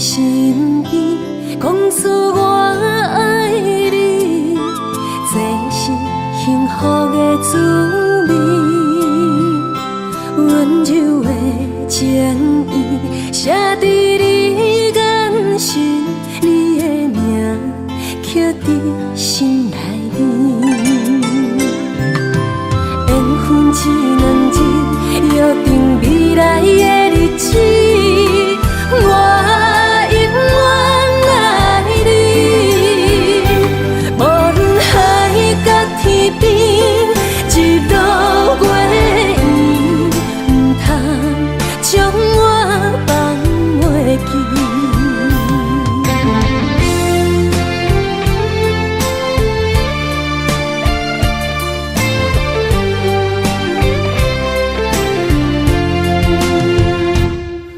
身边，讲出我爱你，这是幸福的滋味。温柔的情意写在你眼神，你的名刻在心内面。缘分只两日，约定未来的日子。我永远爱你，无论海角天边，一路过缘，唔通将我放袂记。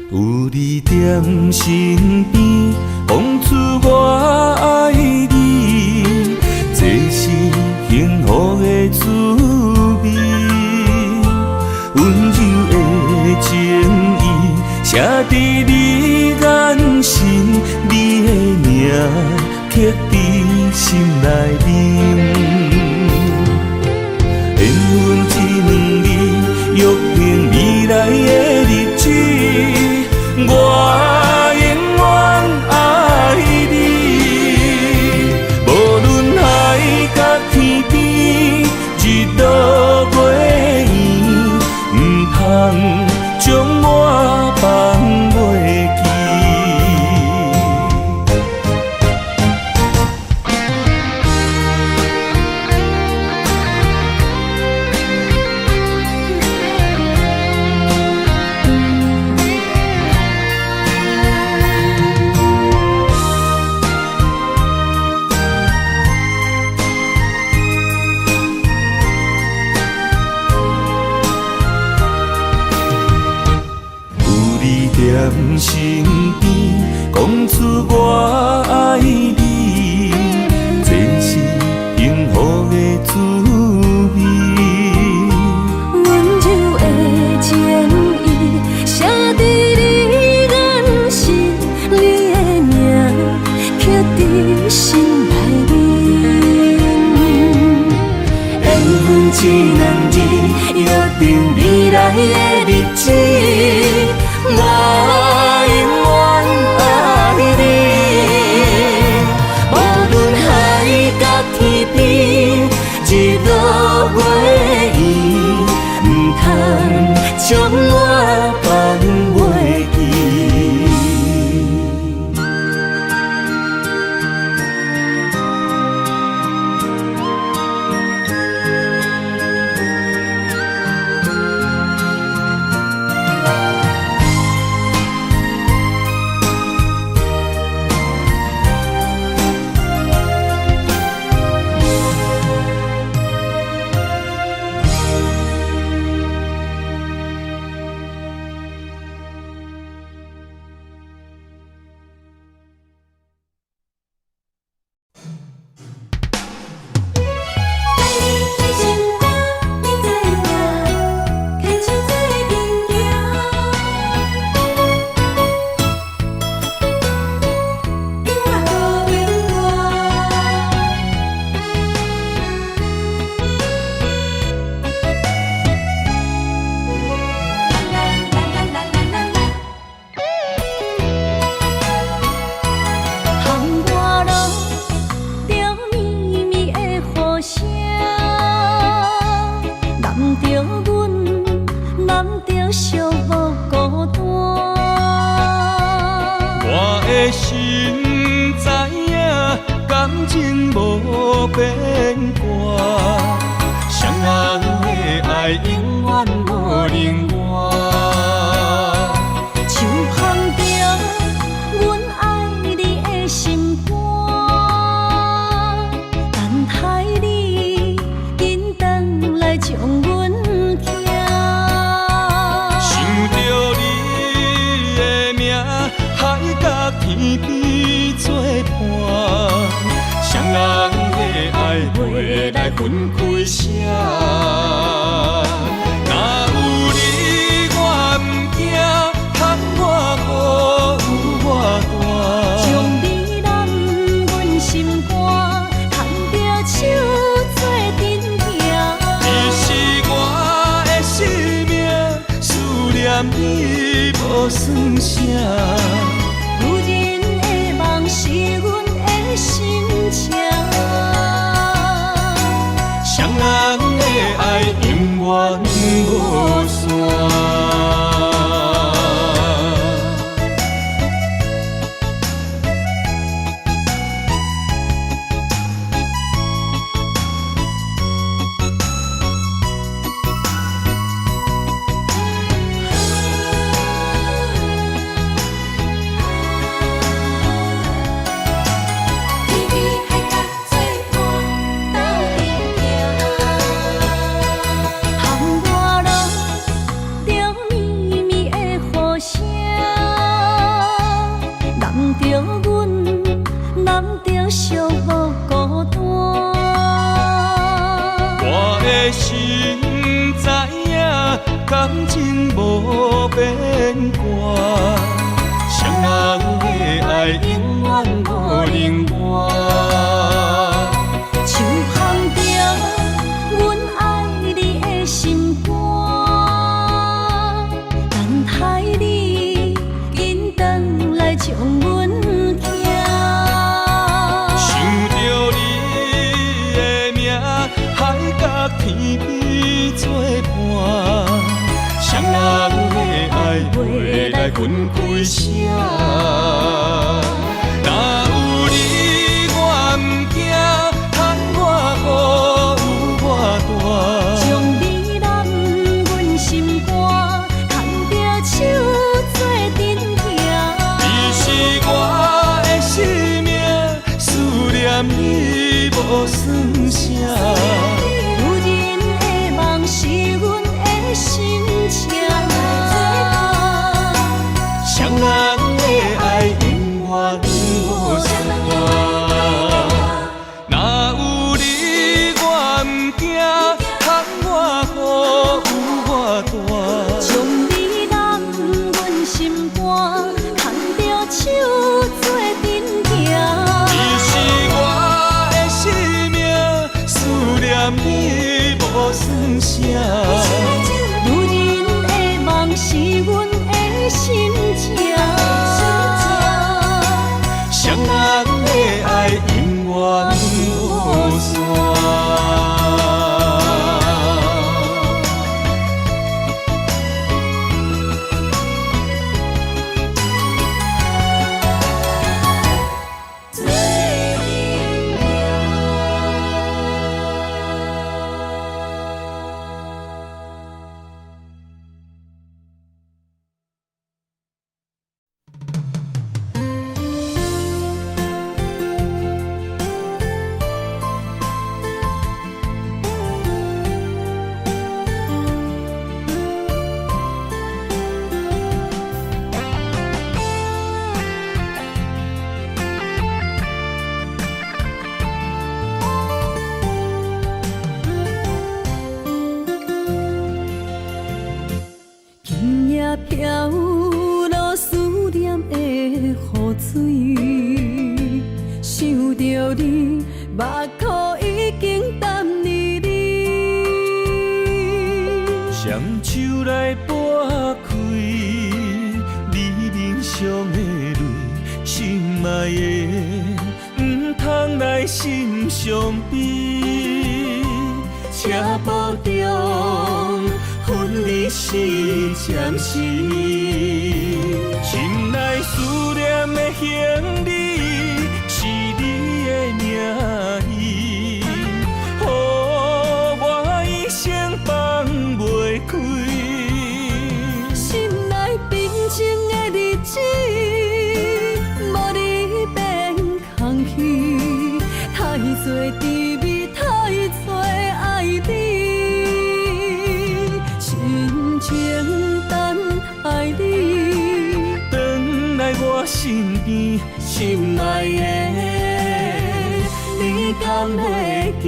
有你踮身边，讲出我爱你，这是幸福的滋味。温柔的情意写在你眼神，你的名刻在心内面。缘分只两字，约定未来的日子。我永远爱你，无论海角天边，日落月圆，唔通将我放袂记。踮身边，讲出我爱你，这是幸福的滋味。温柔的情意写在你眼神，你的名刻在心内面。缘分只两字，约定未来的日子。我永远爱你，无论海角天边，日落月圆，唔通将我放袂记。情无变卦，双人的爱永远无冷漠。像放着阮爱你的心肝，等待你紧回来将阮听。想着你的名，海角天边作伴。双人的爱袂来分开啥，若有你我毋惊，窗我无有我大。感情无变卦，双人的爱永远无冷漠。像放着阮爱你的心肝，等待你紧转来将阮行。想着你的名，海角天边作伴，双人的爱袂来分开声。若有你我毋惊，牵我好有我大。将你揽阮心肝，牵着手做阵行。你是我的生命，思念你无算啥。有人的梦是阮的心情，双人的爱永远无散。若有你我毋惊，牵我好有我大。将你揽阮心肝，牵着手做阵行。你是我的生命，思念你无算啥。有人的梦是阮的心情，双人的爱永远无散。今夜飘落思念的雨水，想着你，目眶已经淡离你。双手来拨开你面上的泪，心爱的唔通来心伤悲，车步中分离是暂时，心内思念的行李是你的名字，予我一生放袂开。心内平静的日子，无你变空虚，太多滋味，太多爱你。深情等爱你，转来我身边，心爱的，你敢会记？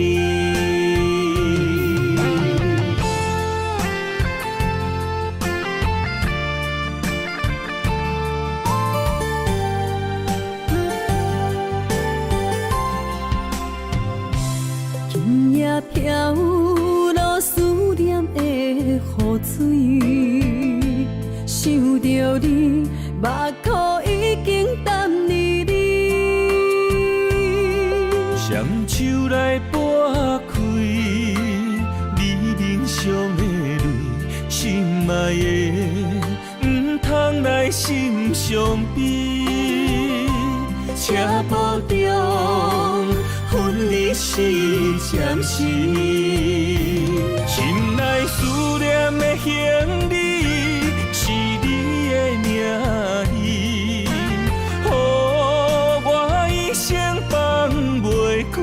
今夜飘落思念的雨水，想着你，目眶已经淡离你。双手来拨开你面上的泪，心爱的，唔通来心伤悲，车步中分离是暂时，心内思念的行李是你的名字，予我一生放袂开。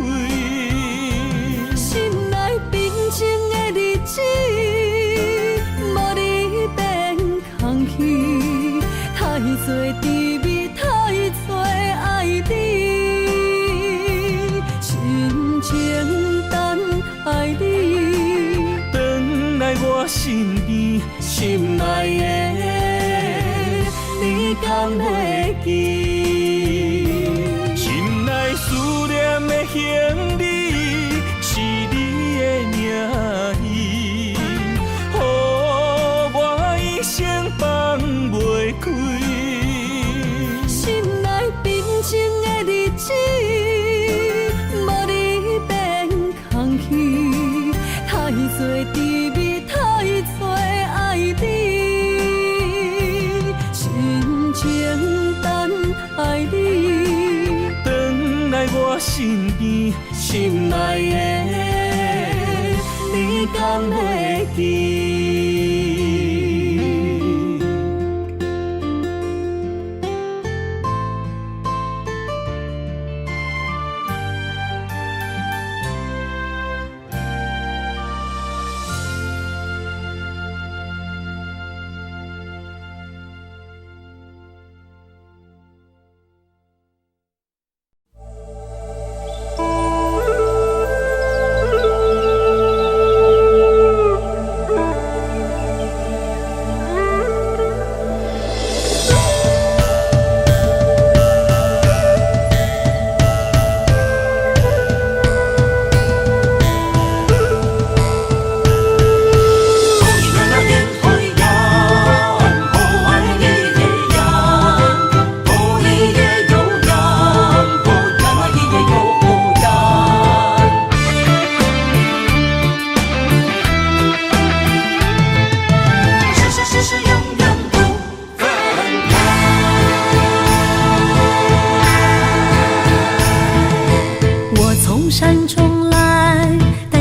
心内平静的日子，无你变空虚，太多滋味，太多爱你。深情等爱你，转来我身边，心爱的，你敢会记？心内思念的行李，是你的名字，予我一生放袂开。心内平静的日子，无你变空虚，太多滋味，太多爱你，深情等待你，转来我身边，心爱的，你敢会记？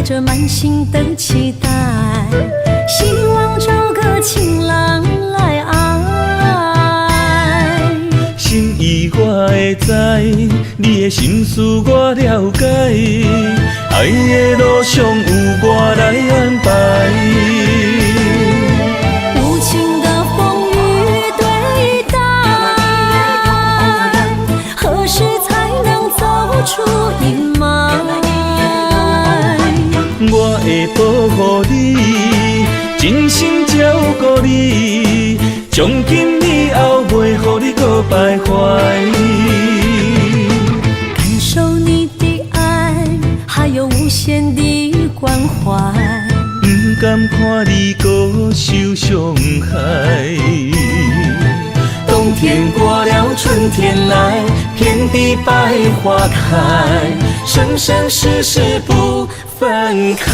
着满心的期待，希望找个情郎来爱。心意我会知，你的心思我了解，爱的路上有我来安排。无情的风雨对待，何时才能走出阴霾？我会保护你，真心照顾你，从今以后袂予你搁徘徊。感受你的爱，还有无限的关怀，不甘看你搁受伤害。冬天过了，春天来，遍地百花开，生生世世不分开。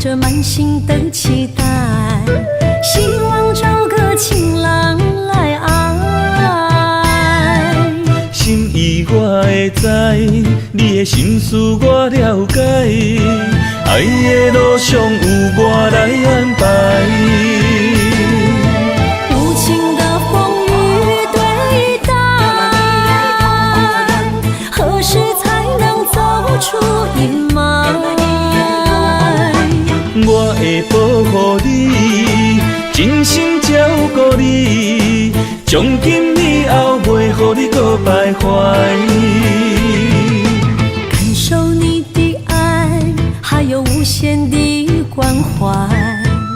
着满心的期待，希望找个情郎来爱。心意我会知，你的心思我了解，爱的路上有我来安排。无情的风雨对待，何时才能走出阴霾？我会保护你，真心照顾你，从今以后袂予你搁徘徊。感受你的爱，还有无限的关怀，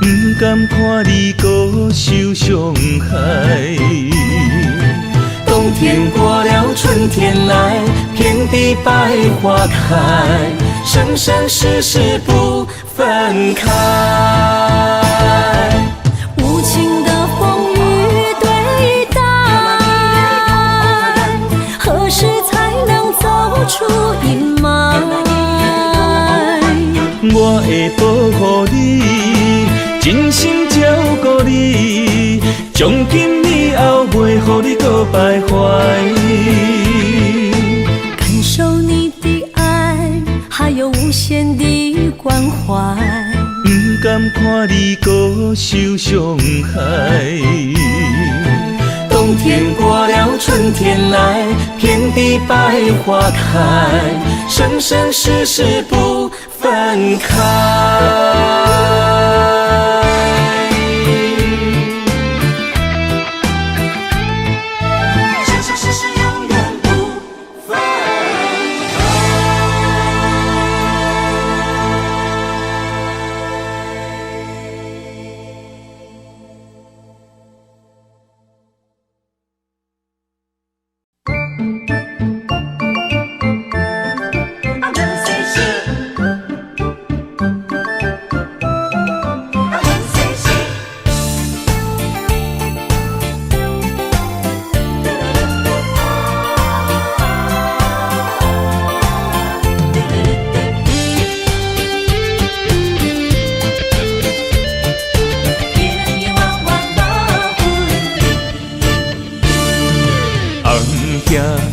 不甘看你搁受伤害。冬天过了，春天来，遍地百花开，生生世世不分开。无情的风雨对待，何时才能走出阴霾？我会保护你，真心照顾你，从今以后袂予你搁徘徊。感受你的爱，还有无限的关怀，不甘看你搁受伤害。天过了春天来，遍地百花开，生生世世不分开。生生世世永远不分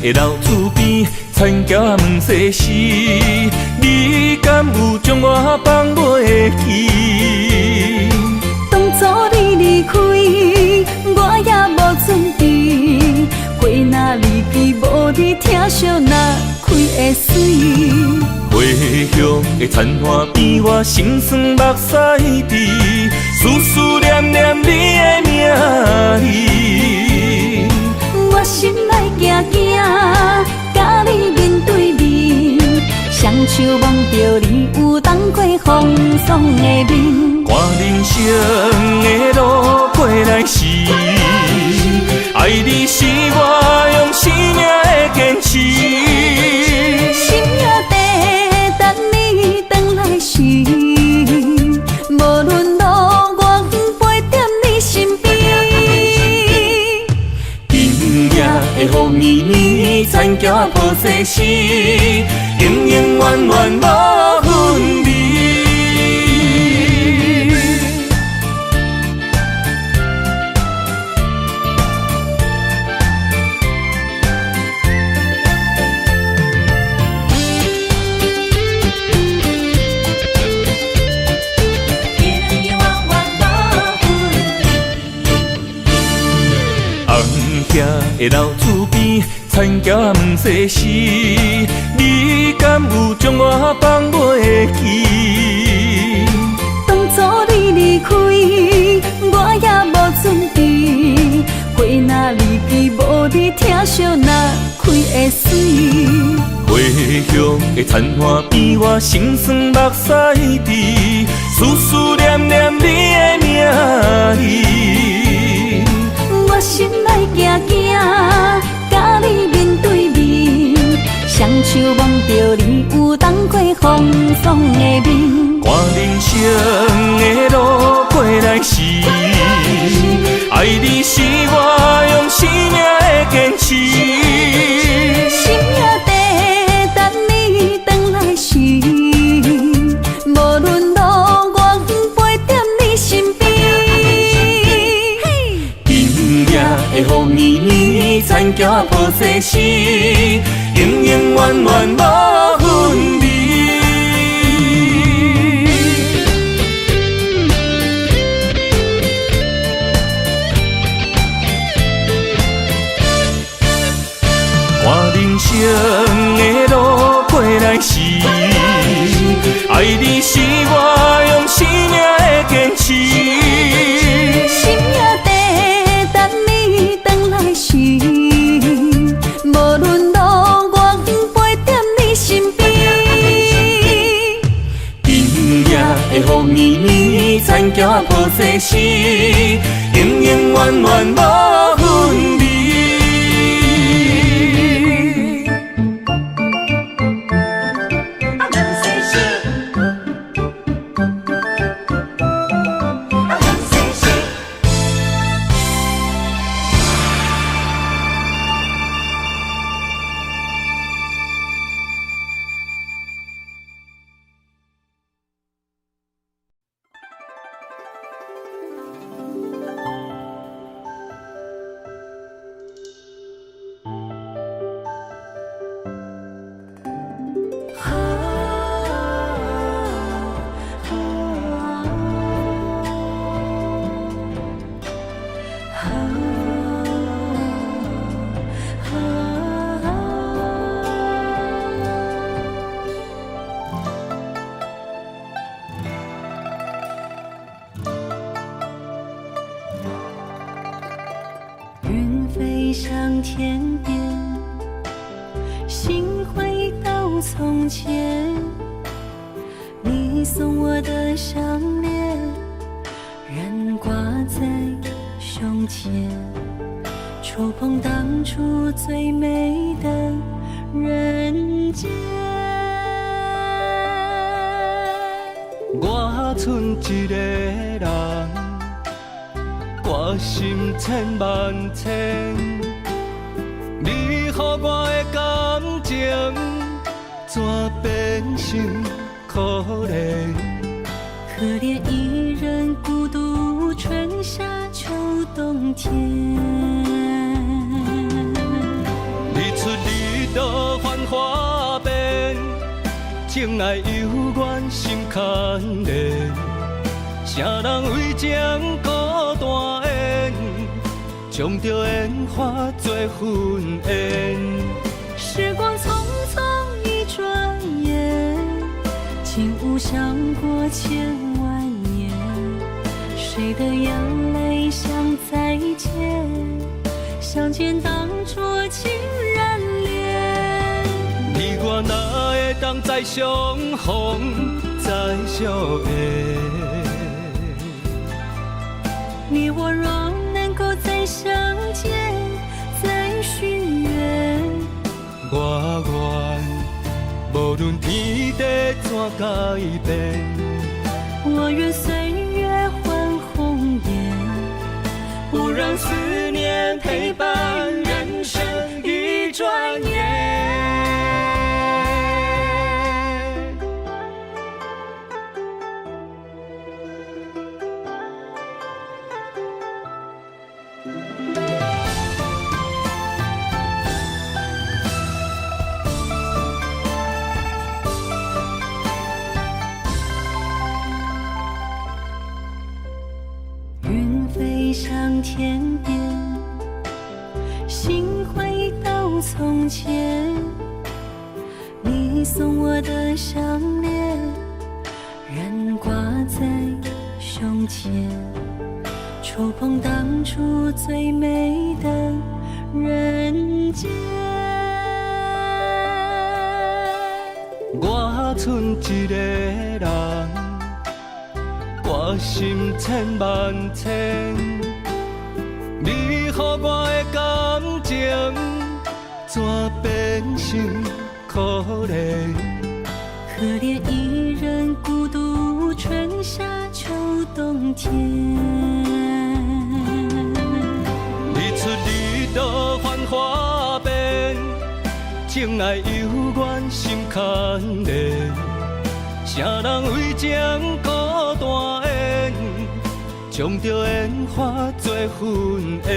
的老厝边，田埕问世事，你敢有将我放袂记？当初你离开，我也无准备，花若离枝，无你疼惜哪开会水？回乡的田花边，我心酸目屎滴，思思念念你的名字。我心内惊惊，甲你面对面，双手望着你有当过风霜的面。看人生的路过来时，爱你是我用生命的坚持。心也地等你回来时，无论路我陪在你身边。今夜的雨绵绵，田埕抱世事，永永远远无分离。的老厝边，田埕问世事，你敢有将我放袂记？当初你离开，我也无准备，花若离枝，无你疼惜哪开会水？回乡的田花边，我心酸目屎滴，思思念念你的名字。我心内惊惊，甲你面对面，双手望着你有当过风霜的面。看人生的路过来时，爱你是我用生命的坚持。心也地等你回来时，无论路我陪在你身边。今夜的雨绵绵，田埕抱世事，永永远远无分离。看人生的路过来时，爱你是我用生命的坚持。心也地等你回来时，无论路我陪在你身边。今夜的雨绵绵，田埕抱世事，永永远远无分离。向天边，心回到从前。你送我的项链，仍挂在胸前，触碰当初最美的人间。我剩一个人，挂心千万千。你予我的感情，怎变成可怜？可怜一人孤独，春夏秋冬天。日出日落繁华变，情爱犹原心牵连。啥人为情孤单缘，将着烟花做婚宴。时光匆匆一转眼，竟无想过千万年。谁的眼泪像再见，相见当作情人恋。你我哪会当再相逢，再相会？你我若能够再相见，再许愿，我愿无论天地怎改变，我愿岁月换红颜，不让思念陪伴人生一转眼。云飞向天边，心回到从前。你送我的项链，仍挂在胸前，触碰当初最美的人间。我剩一个人，挂心千万千。你予我的感情，怎变成可怜？可怜一人孤独，春夏秋冬天。日出日落繁华变，情爱犹原心牵连。啥人为情孤单缘，将着烟花做婚宴。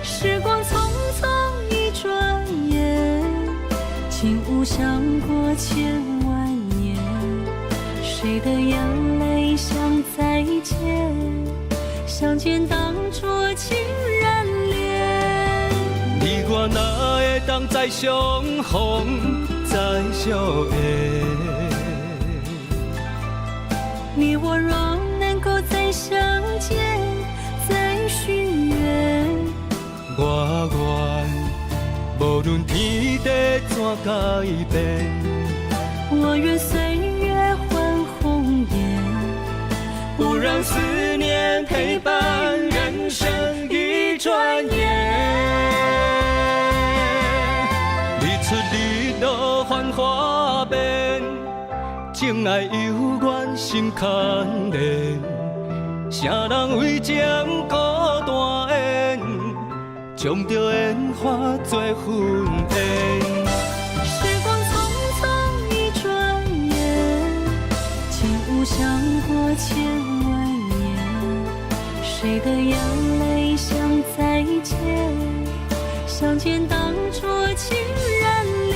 时光匆匆一转眼，竟无想过千万年。谁的眼泪像再见，相见当作情人恋。你我哪会当再相逢，再相会？你我若能够再相见，再许愿，我愿无论天地怎改变，我愿岁月换红颜，不让思念陪伴人生一转眼。日出日落繁华变，情爱犹原心牵连。啥人为情孤单缘，将着烟花做婚宴。时光匆匆一转眼，竟无想过千万年。谁的眼泪像再见，相见当作情人恋。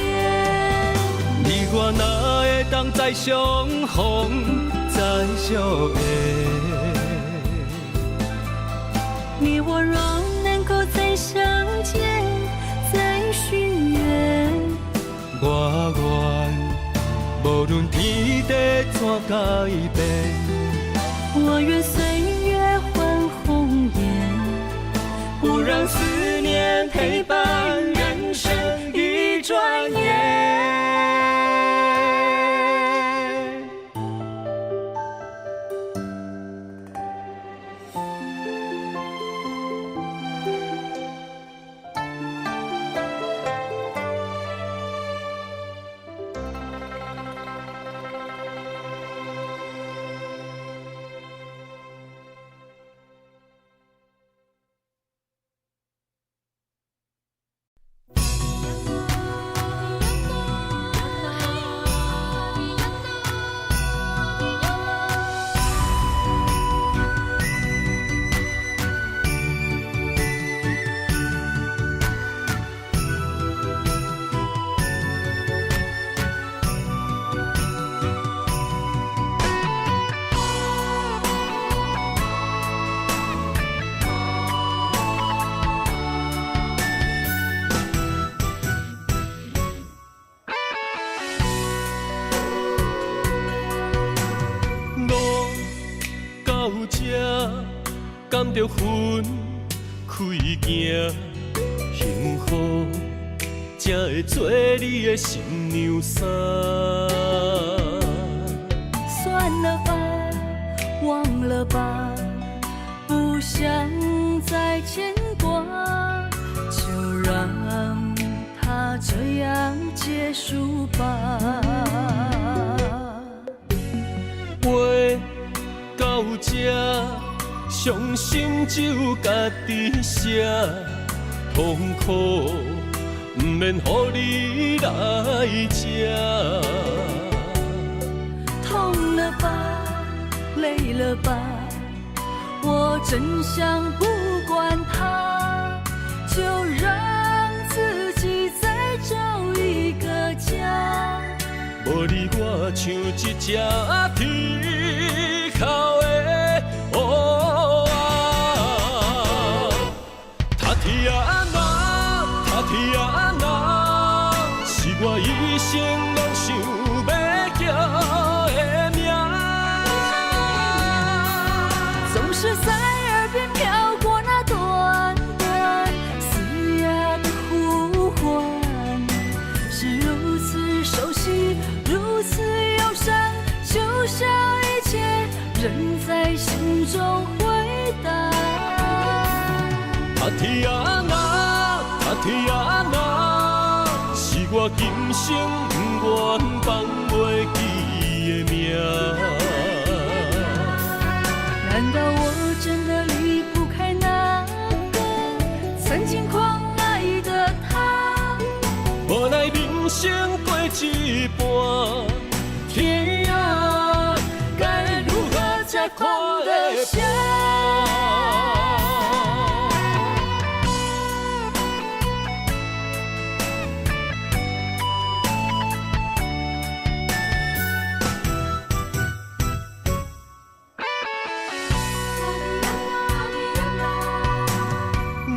你我哪会当再相逢，再相会？你我若能够再相见，再许愿，我愿无论天地怎改变，我愿岁月换红颜，不让思念陪伴。这，甘着分开行，幸福才会做你的新娘衫。算了吧，忘了吧，不想再牵挂，就让它这样结束吧。话到这，伤心只有家己写，痛苦不免予你来吃。痛了吧，累了吧，我真想不管它，就让自己再找一个家。无你我像一只啼哭的乌鸦，他啼啊那，他啼啊那，是我一生拢想要叫的名。总是在耳边飘过那短短嘶哑的呼唤，是如此熟悉，如此忧伤，就像一切仍在心中回荡。他啼啊那，他啼啊那，是我今生不愿放袂记的名。难道我真的离不开那个曾经狂爱的他？无奈人生过一半，天啊，该如何才看得下？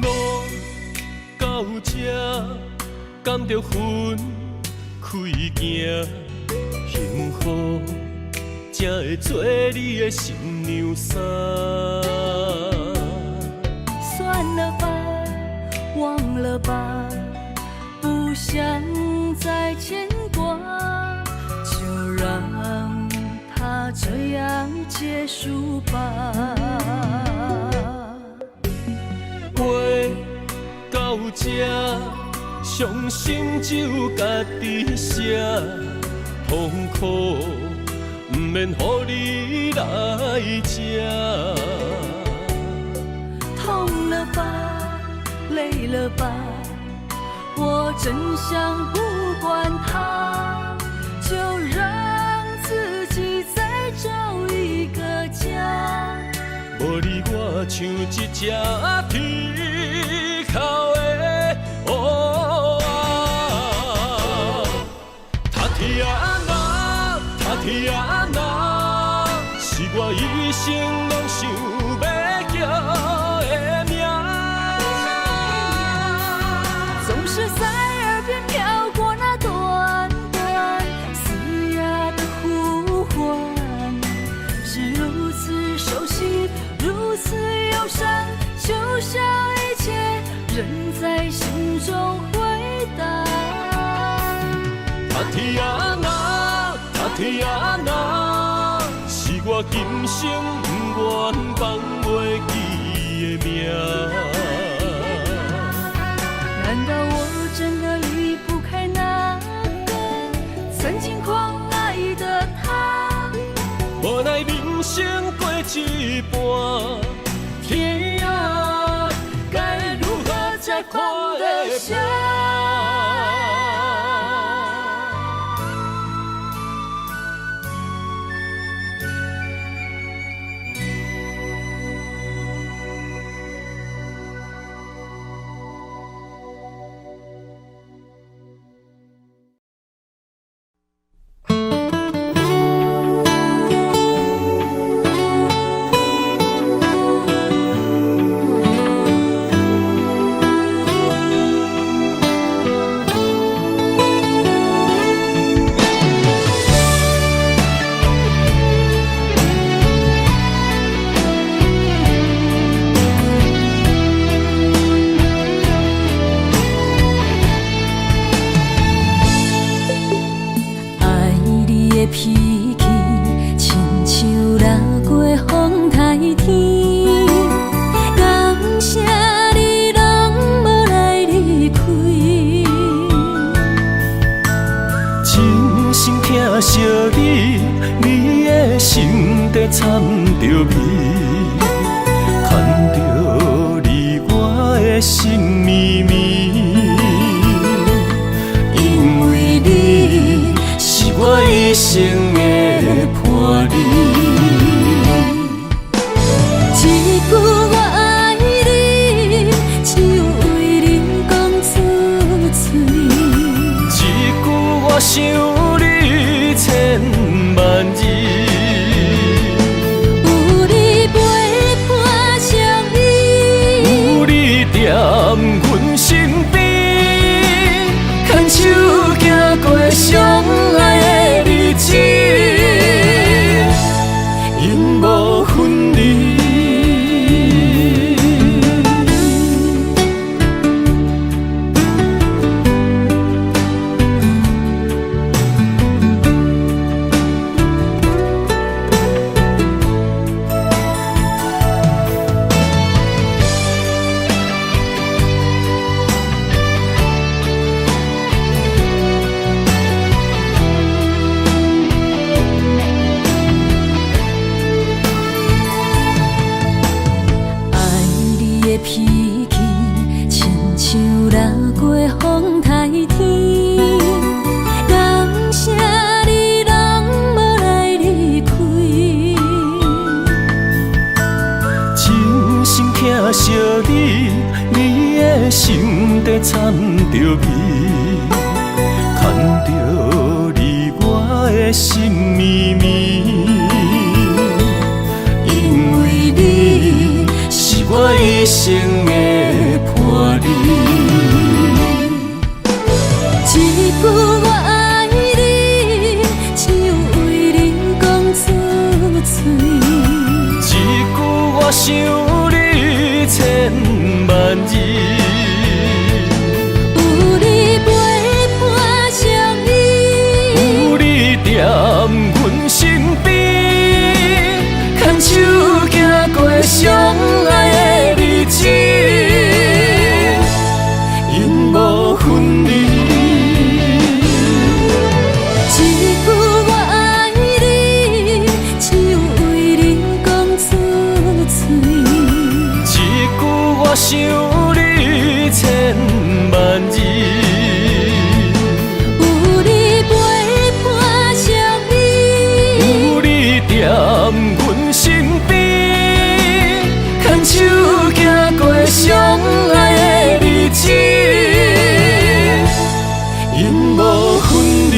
路到这，甘着分开行，幸福才会做你的新娘衫。算了吧，忘了吧，不想再牵挂，就让它这样结束吧。话到这，伤心只有家己写，痛苦不免予你来吃。痛了吧，累了吧，我真想不管它，就让自己再找一个家。无你我像一只啼哭的乌鸦，他啼啊那，他啼啊那，是我一生拢想要叫的名。总是在耳边飘过那短短嘶哑的呼唤，是如此熟悉，如此忧伤，就像一切仍在心中回荡。他啼啊那，他啼啊那，是我今生不愿放袂记的名。难道我真的离不开那个曾经狂爱的他？无奈人生过一半，天啊，该如何才看得下？的脾气，亲像拉过风台天。感谢你拢无来离开，真心疼惜你，你的心在掺着味，牵着你我的心绵绵。因为你是我一生的伴侣，一句我爱你，只有为你讲出嘴。一句我想你千万字。有你陪伴相依，有你踮阮身边，牵手行过相爱的日子，永无分离。脾气亲像拉过风台天，感谢你拢无来离开，真心疼惜你，你的心在掺着味，牵着你我的心绵绵。因为你是我一生的伴侣，一句我爱你，只有为你讲出嘴。一句我想你千万字。有你陪伴相依，有你踮阮身边，牵手行过相爱的日子，永无分离。一句我爱你，只有为你讲出嘴。一句我想你千万字。有你陪伴相依，有你踮阮身边，牵手行过相爱的日子，永无分离。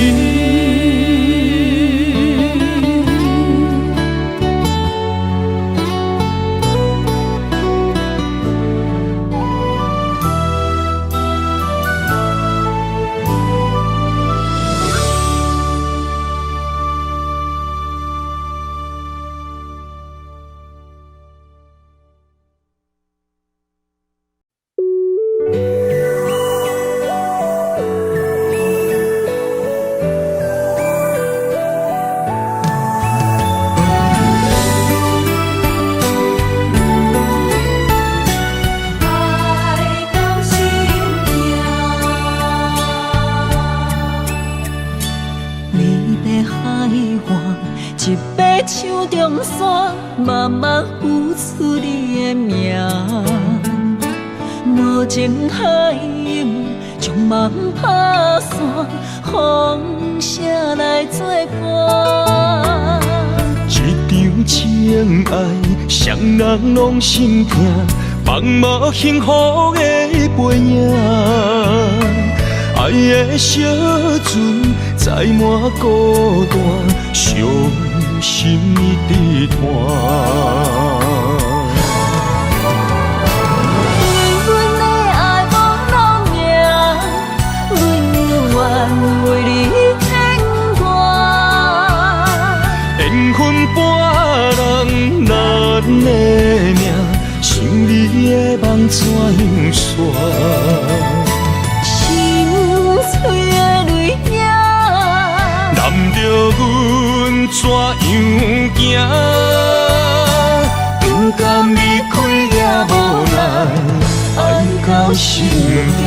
一把手中线，慢慢浮出你的名。无情海涌，将梦打散，风声来作伴。一场情爱，双人拢心痛，放无幸福的背影。爱的小船载满孤单，伤心的伴。为阮的爱无路命，阮愿为你牵挂。缘分伴人难的命，想你的梦怎样煞？心碎的泪影，淋着阮怎样行？不甘离开也无奈，爱到心痛。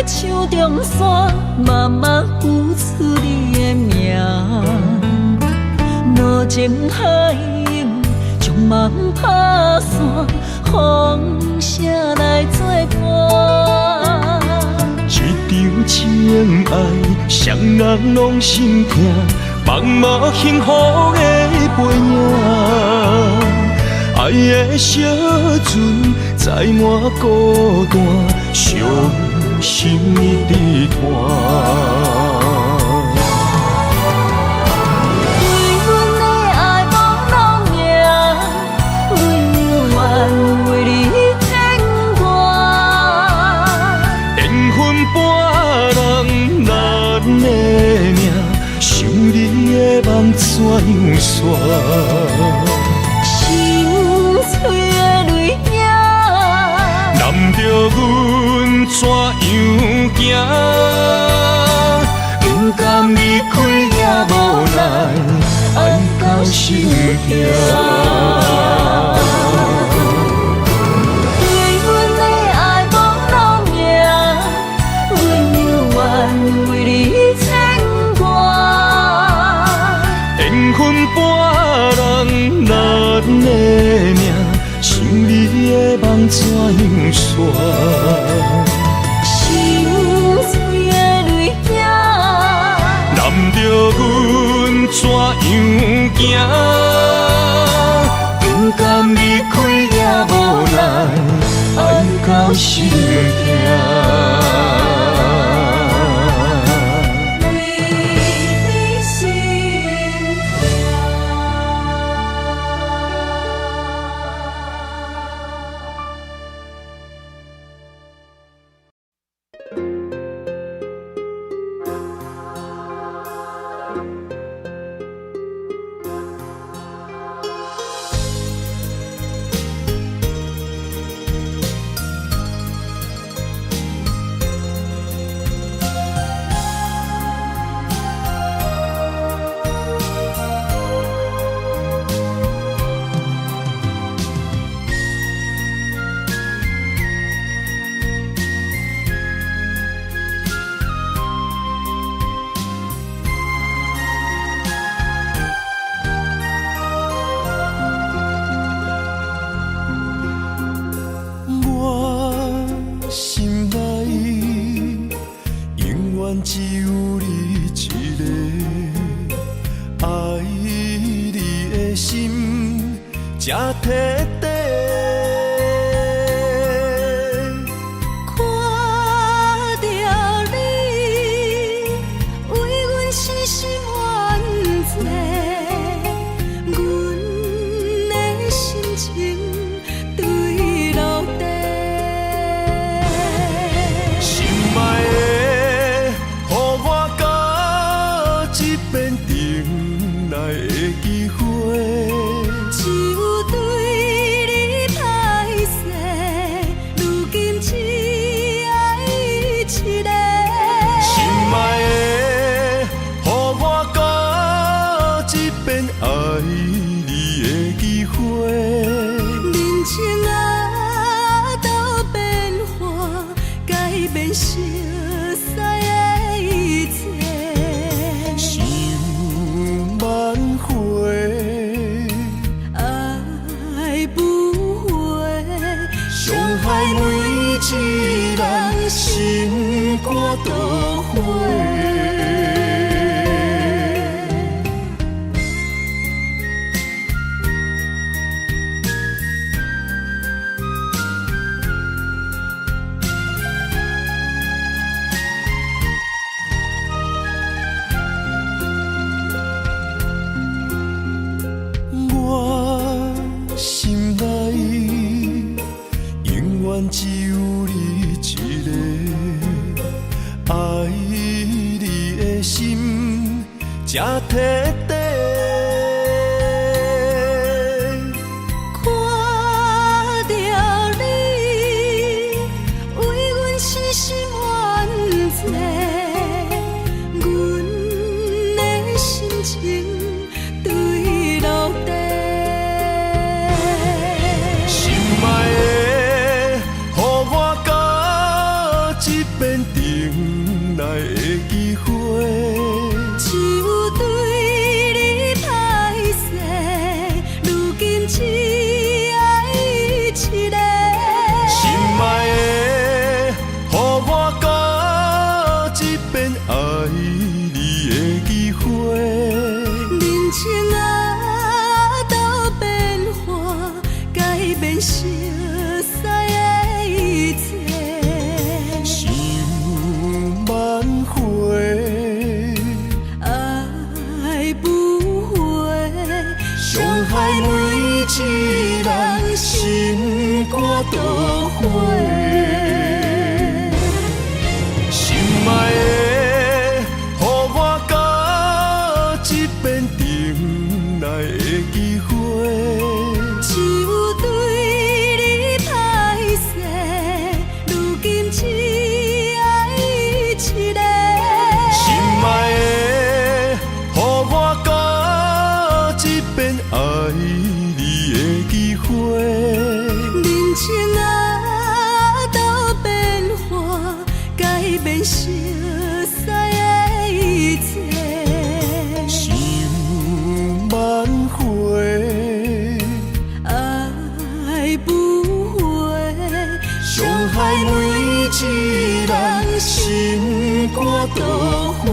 手中山，慢慢浮出你的名。路情海涌，将梦打散，风声来作伴。一场情爱，双人拢心痛，放无幸福的背影。爱的小船载满孤单，伤心一直拖。为阮的爱无路命，阮宁愿为你牵挂。缘分半人难的命，想你的梦怎样煞？心碎的泪影，难着阮怎样行？不甘离开也无奈，爱到心痛。对阮的爱无路命，阮宁愿为你牵挂。缘分半人难的命，想你的梦怎样煞？心碎的泪影，难着阮怎样行？不甘离开也无奈，爱到心痛。才摕底。看着你，为阮死心冤罪，阮的心情对落地。心爱的，予我到一遍等来的机会。只有对你歹势，如今只爱一个。心爱的，予我到一遍爱你的机会。人情啊，都变化，改变熟悉的一切。想挽回。爱不回，伤害每一人心肝都灰。摕地。看着你，为阮痴心怨罪，阮的心情对落地。心爱的，予我甲这边等来的机会。只有对你歹势，如今只爱一个。心爱的，予我甲这边爱你的机会。人情啊，都变化，改变熟悉的一切。想挽回，爱不回，伤害每一人心肝都灰。心爱的，予我甲这边等来的机会。只有对你歹势，如今只爱一个。心爱的，予我甲这边爱你的机会。人情啊，都变化，改变熟悉的一切。想挽回，爱不回，伤害每一人心肝都灰。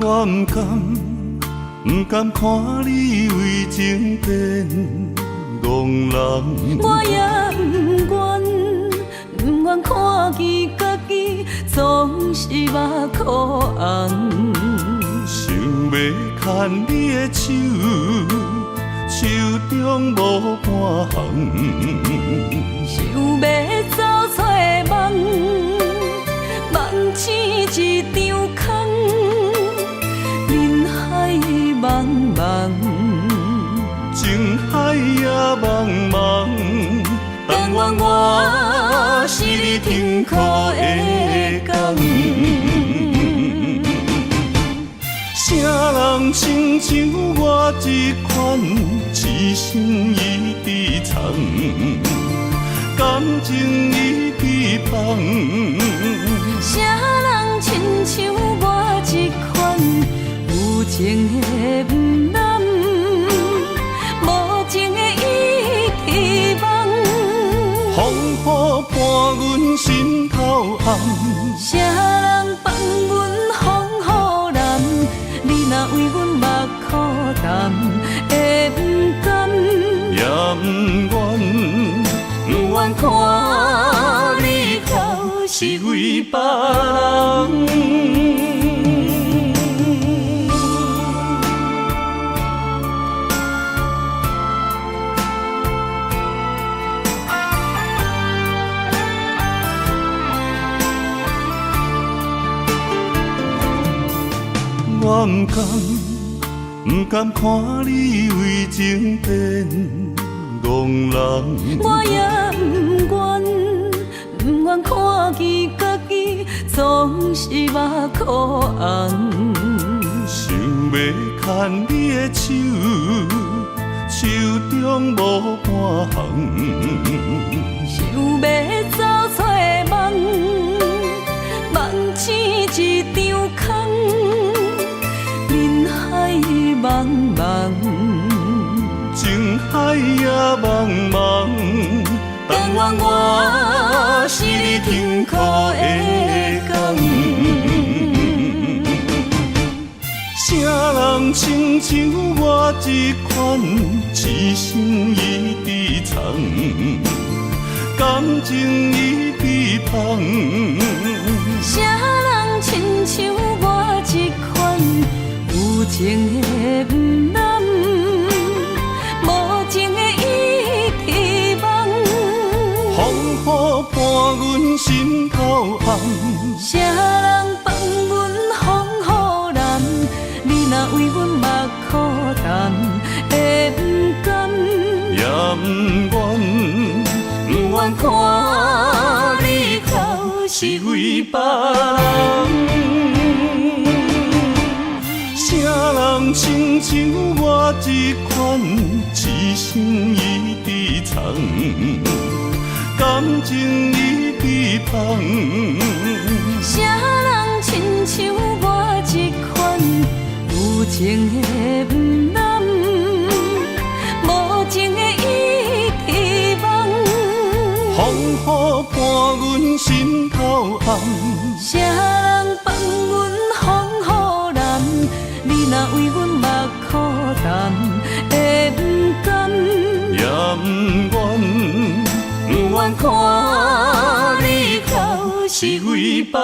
我不甘看你为情变憨人，我也不愿看见家己总是目眶红。想要牵你的手，手中无半项，想要走出梦，梦醒一场空，人海茫茫，情海也茫茫。但愿我是你痛苦的港。啥人亲像我这款痴心已被藏，感情已被放。啥人亲像我这款有情的不男，无情的已遗忘。风雨伴阮心头暗，啥人放阮风雨男？你若为阮目苦淡，会不甘？也不愿，不愿看你哭是为别人。我不甘看你为情变憨人，我也不愿看见家己总是目眶红。想要牵你的手，手中无半项。想要走出梦，梦醒一场空，人海茫茫，情海也茫茫，但愿我是你辛苦的工。啥人亲像我这款痴心已伫藏，感情已被放。啥人亲像我这款有情的不甘，无情的伊伫梦。风雨伴阮心头红，啥人放阮风雨男？你若为阮目苦淡，会不甘？也不愿，不愿看你哭是为别人。啥人亲像我这款痴心已伫藏，感情已被放。啥人亲像我这款有情的不甘，无情的伊伫梦。风雨伴阮心头红，啥人放阮风雨男？你若为阮目苦淡，会不甘？也不愿，不愿看你哭是为别人。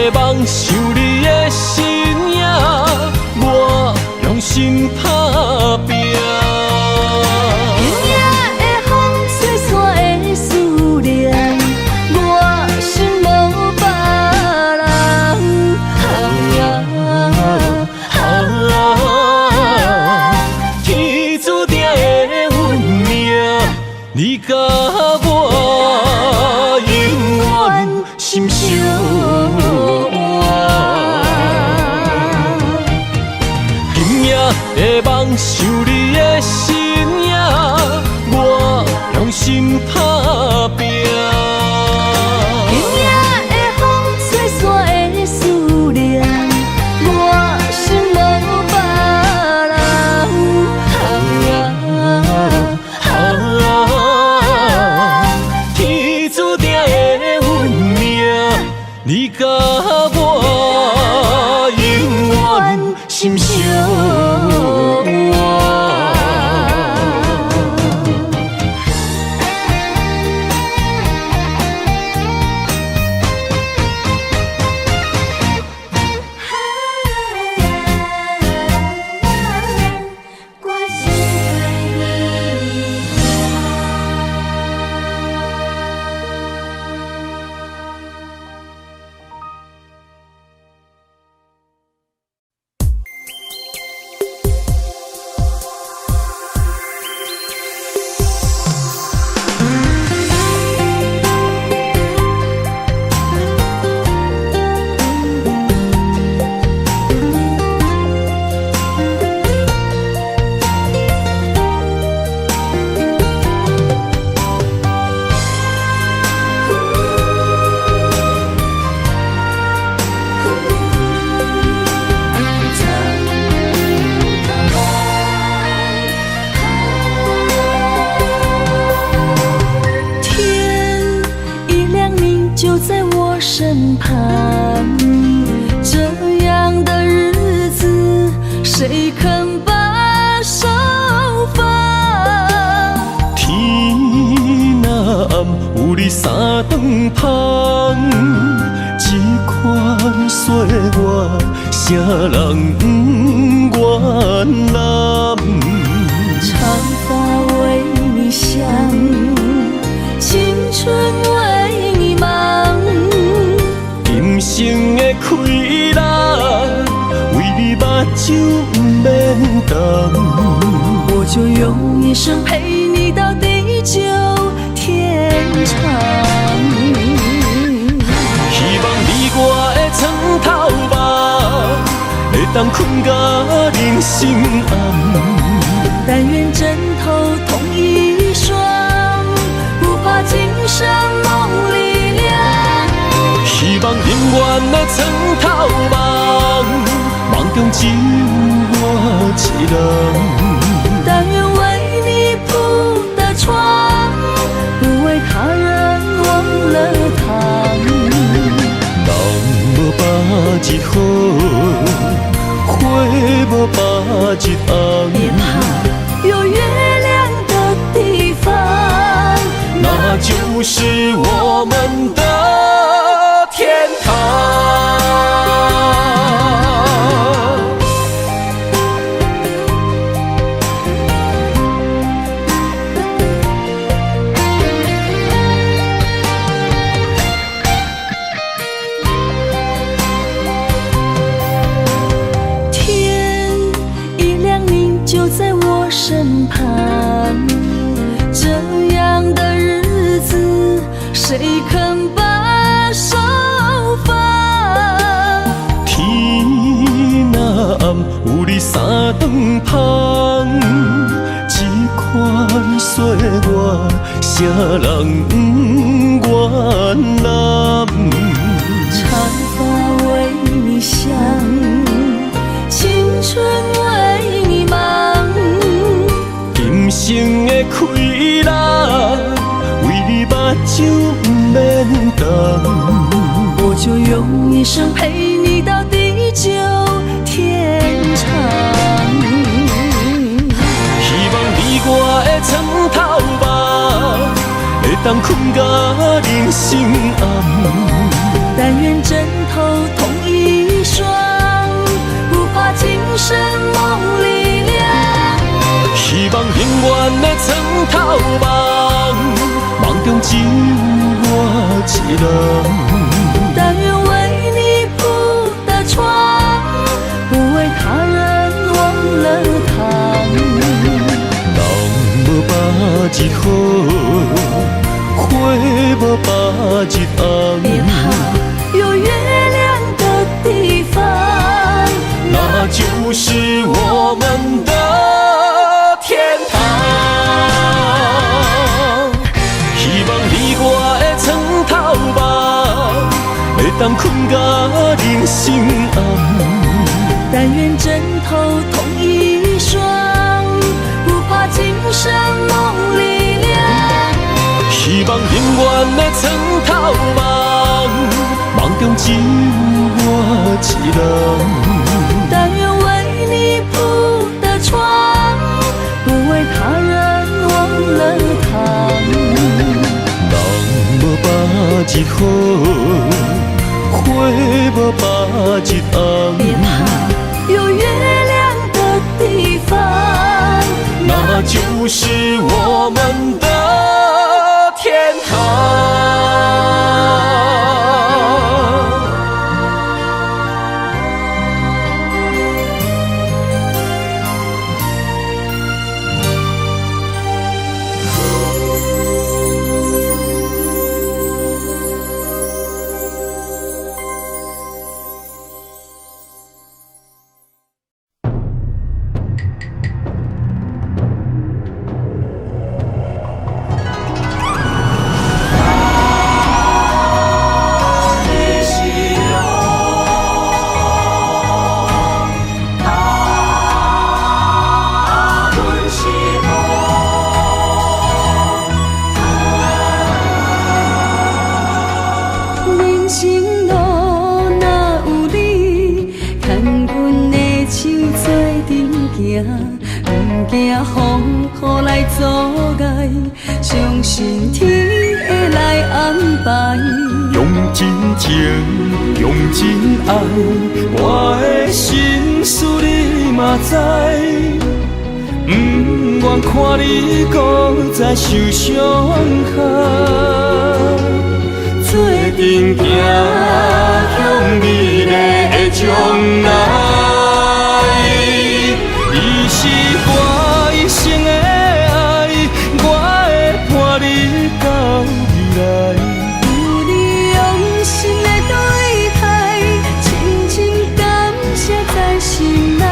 会梦想你的身影，我用心打拼。今夜的风吹散的思念，我心无别人。天注定的运命，你甲我永远心相换。今夜的梦想你的身影，我用心打拼。今夜的风吹散的思念，我心无别人。天注定的运命，你甲我永远心相换。我心对你就在我身旁，这样的日子谁肯把手放？天若暗，有你三顿芳，这款岁月，谁人不愿揽？长发为你香，青春为你忙。今生的快乐，为你目睭不免干。我就用一生陪你到地久天长。希望你我的床头梦，会当困到人心暗。但愿枕头同一双，不怕今生梦里凉。希望永远的床头梦，梦中只有我一人。但愿为你铺的床，不为他人忘了糖。人无百日好，花无百日红。别怕有月亮的地方，那就是我们的天堂。天一亮，你就在我身旁，这样的日子谁肯把手放？天若暗，有你三顿芳，这款岁月，谁人不愿揽？长发为你香，青春为你忙。今生的快乐，为你目睭不免干。我就用一生陪你到地久天长。希望你我的床头梦，会当困到人心暗。但愿枕头望永远的床头梦，梦中只有我一人。但愿为你铺的床，不为他人忘了躺。人无百日好，花无百日红。别怕，有月亮的地方，那就是我们的天堂。希望你我的床头梦，会当困甲人心暗。但愿枕头同一双，不怕今生梦里凉。希望永远的床头梦，梦中只有我一人。但愿为你铺的床，不为他人忘了躺。人无百日好，花无百日红。别怕，有月亮的地方，那就是我们的天堂。不惊风雨来阻碍，相信天会来安排。用真情，用真爱，我的心事你嘛知。不愿看你搁再受伤害，做阵行向美丽的将来。你是我一生的爱，我会伴你到未来。有你用心的对待，深深感谢在心内。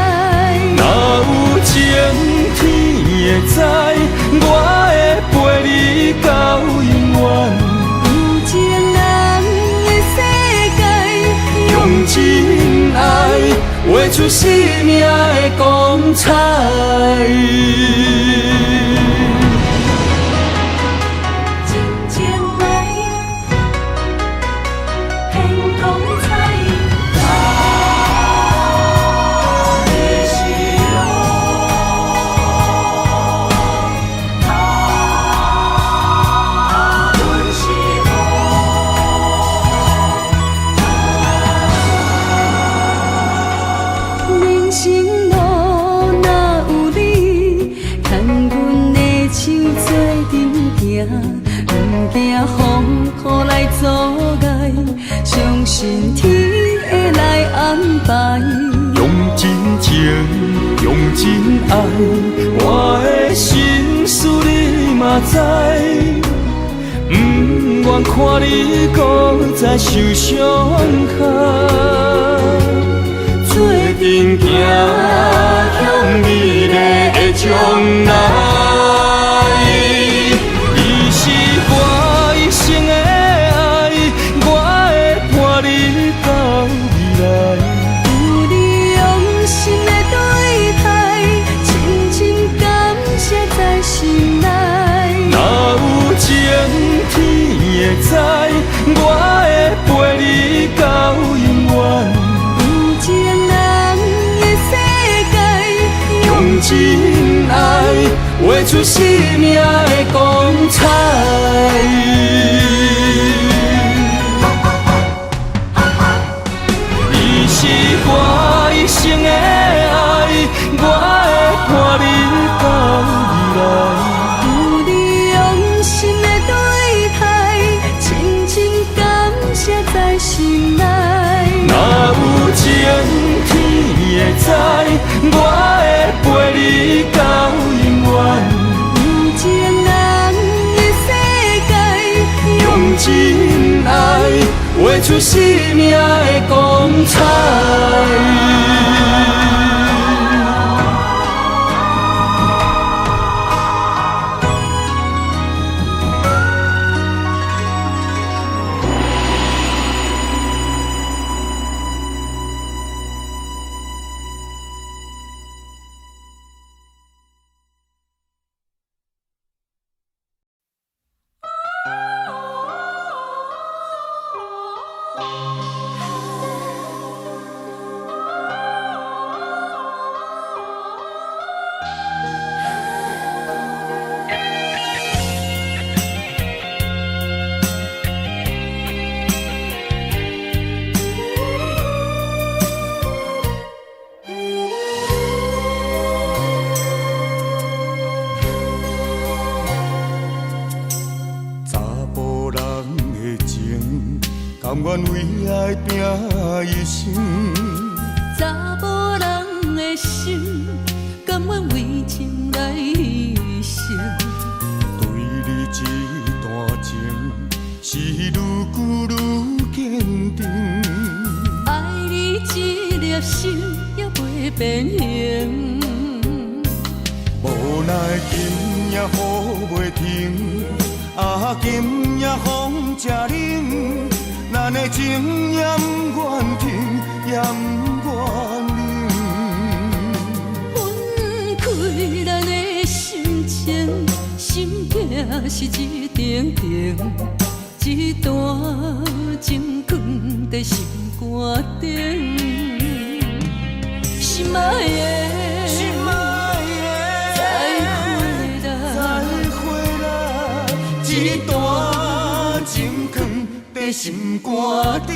若有情天会知，我会陪你到永远。有情人的世界，用真爱画出生命的光彩。真情爱，天光彩。他的喜乐，他的喜乐。人生路若有你，牵阮的手做阵行，不惊风雨来阻碍，相信天会来安排。用真情，用真爱，我的心事你嘛知。不愿看你搁再受伤害，做阵行向美丽的将来。你是我一生的爱，我会伴你到未来。有你用心的对待，深深感谢在心内。若有情天会知，我会陪你到永远。有情人的世界，用真爱画出生命的光彩。你是我一生的爱，我会伴你到生命的光彩。甘愿为爱拼一生，查某人的心，甘愿为情来牺牲。对你这段情，是愈久愈坚定。爱你一粒心也袂变形，无奈今夜雨袂停，啊今夜风正冷。咱的情也不愿停，也不愿冷。分开咱的心情，心境是一定定，一段情放在心肝顶。心爱的，心爱的，再回来，一段情放在心肝顶。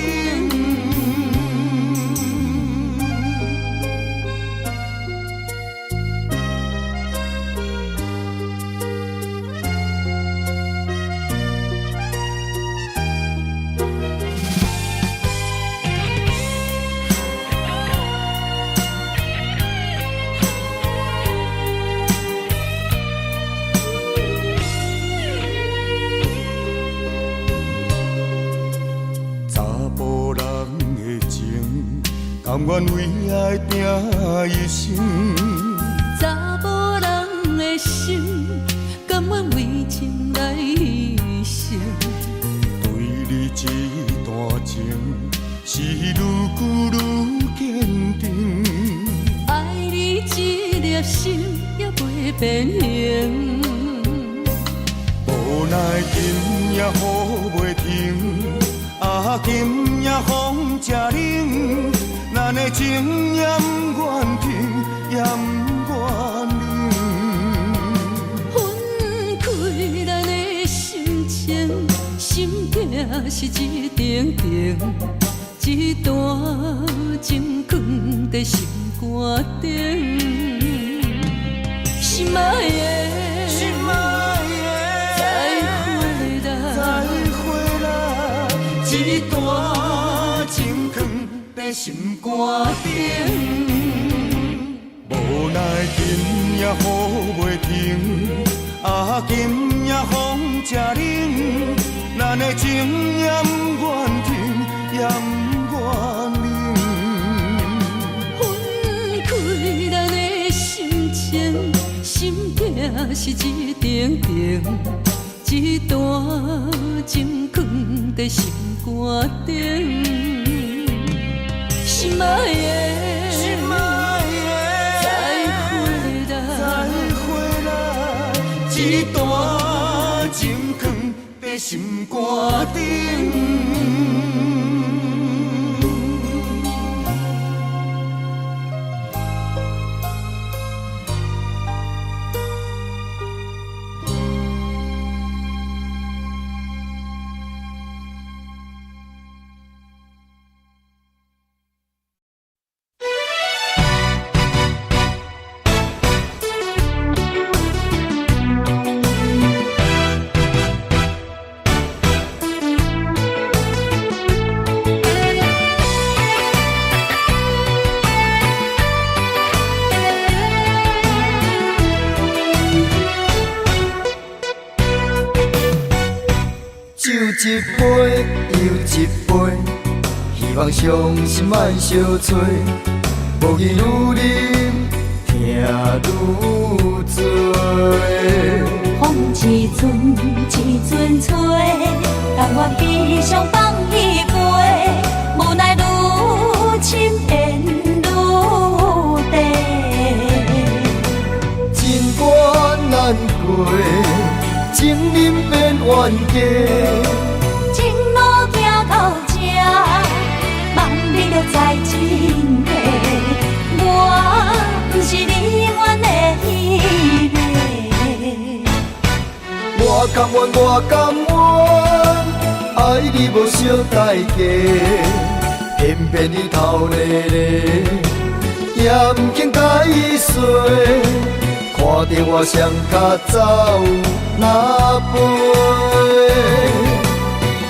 甘愿为爱拼一生，查某人的心，甘愿为情来牺牲。对你这段情，是愈久愈坚定。爱你一粒心也袂变形，无奈今夜雨袂停，啊今夜风正冷。咱的情也不愿停，也不愿冷。分开咱的心情，心境是一定定，一段情放在心肝顶。心爱的，心爱的，再回来，一段情放在心肝顶。无奈今夜雨袂停，啊今夜风正冷。咱的情也不愿停，也不愿冷。分开咱的心情，心境是一定定，一段情放在心肝顶。心爱的，再回来，一段情放在心肝顶。酒一杯又一杯，希望伤心莫相找，无义愈啉，痛愈多。风一阵一阵吹，甘愿悲伤放一杯，无奈愈深缘愈地。情关难过，情人变冤家。情路行到这，望你着知真谛。我不是你愿的迄个。我甘愿，我甘愿，爱你无小代价，偏偏你头咧咧，也毋肯甲伊说，看着我双脚走哪飞。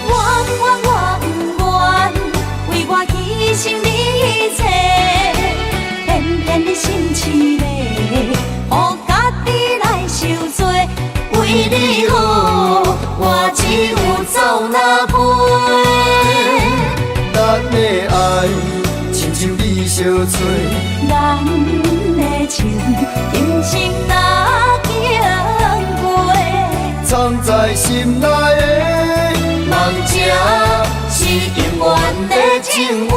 我不愿，为我牺牲你一切，偏偏你心痴咧，予家己来受罪。为你好，我只有走哪飞。咱的爱，亲像你相找，咱的情，今生哪经过？藏在心内的梦这是永远的情话。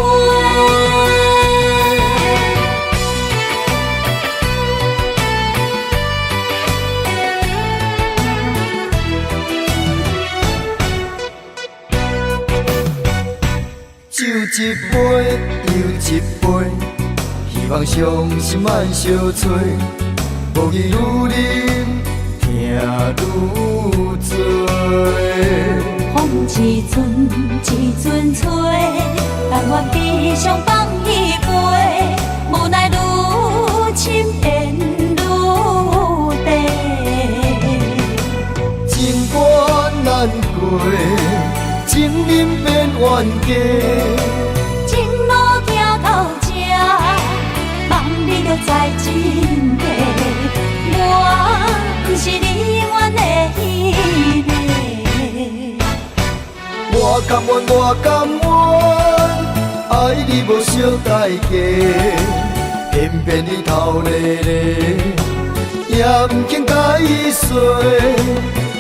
酒一杯又一杯，希望伤心莫相找，无义愈啉，痛愈多。风一阵一阵吹，甘愿悲伤放一杯，无奈愈深缘愈地。情关难过，情人变冤家。情路行到这，望你着知真谛。我不是你愿的迄个。我甘愿，我甘愿，爱你无小代价，偏偏你头咧咧，也毋肯甲伊说，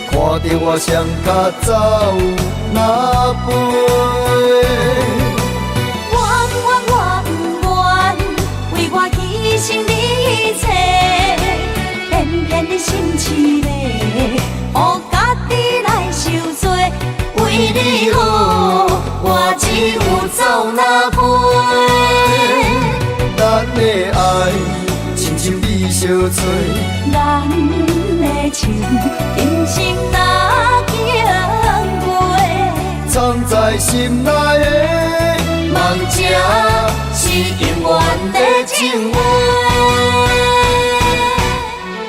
看着我双脚走哪飞。为我牺牲你一切，偏偏你心痴咧，予家己来受罪。为你好，我只有走哪飞。咱的爱，亲像你相找，咱的情，今生哪经过？藏在心内的梦这是永远的情话。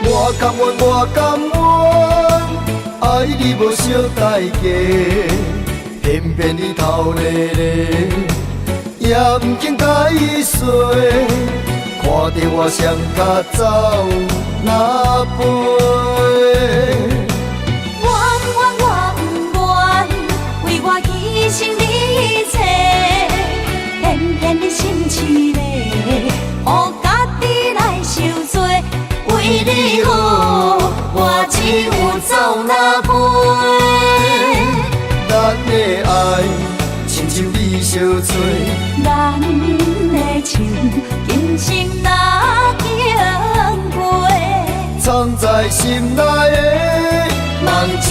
我甘愿，我甘愿，爱你无小代价，偏偏你头咧咧，也毋肯甲伊说，看着我双脚走哪飞。我不愿，为我牺牲你一切，偏偏你心痴咧，予家己来受罪。为你好，我只有走哪飞。咱的爱，亲像你相找，咱的情，今生哪经过？藏在心内的梦这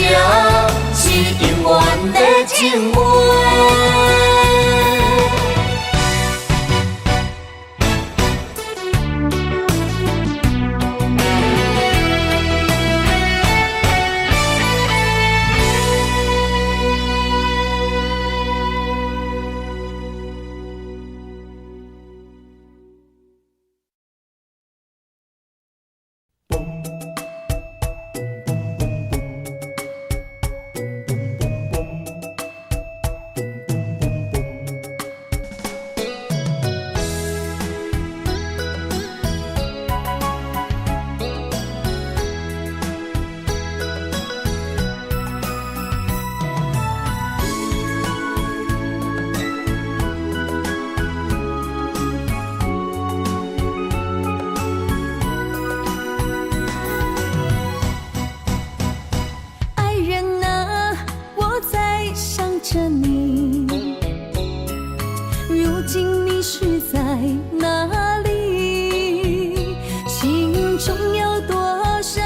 是永远的情话。中有多少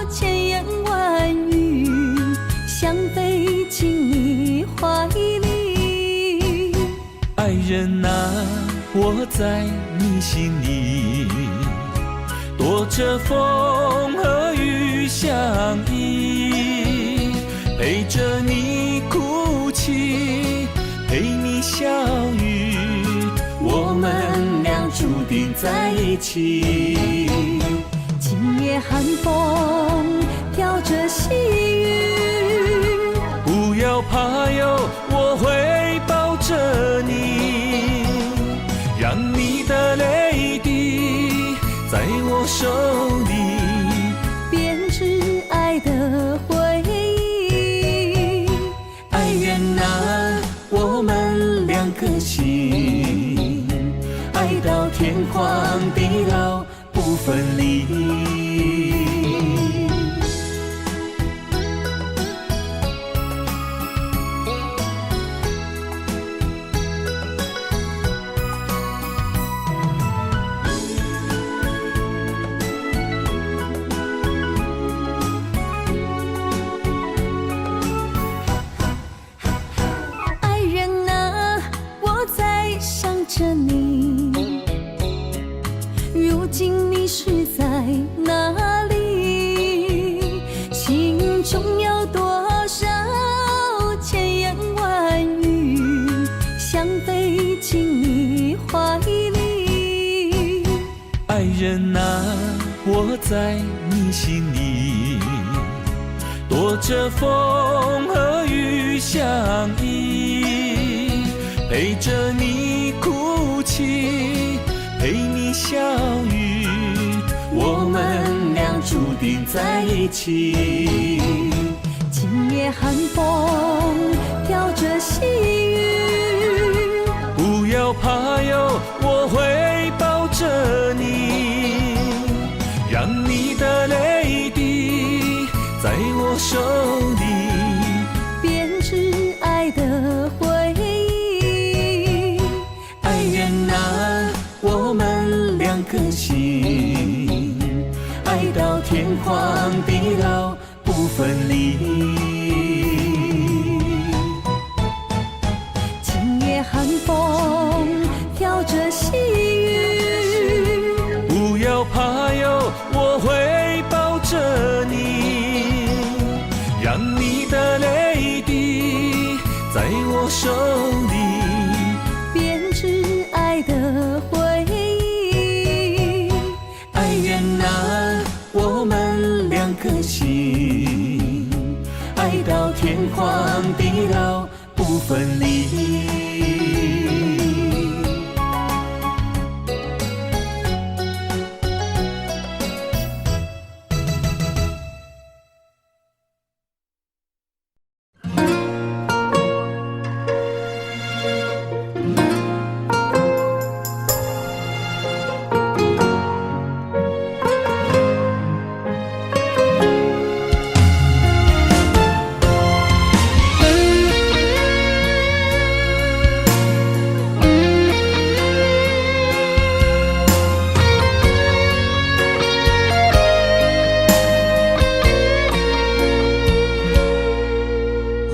千言万语，想飞进你怀里。爱人啊，我在你心里，躲着风和雨相依，陪着你哭泣，陪你笑语，我们俩注定在一起。今夜寒风飘着细雨，不要怕哟，我会抱着你，让你的泪滴在我手里编织爱的回忆。爱人啊，我们两颗心，爱到天荒地老不分离。爱人啊，我在想着你，如今你是在哪里？心中有多少千言万语，想飞进你怀里。爱人啊，我在你心里，躲着风和雨相依，陪着你哭泣，陪你笑语，我们俩注定在一起。今夜寒风飘着细雨，不要怕哟，我会抱着你，让你的泪滴在我手里编织爱的回忆。爱人啊，我们两颗心，爱到天荒地老不分离。今夜寒风飘着细雨，不要怕哟，我会抱着你，让你的泪滴在我手里编织爱的回忆。爱人啊，我们两颗心，爱到天荒地老不分离。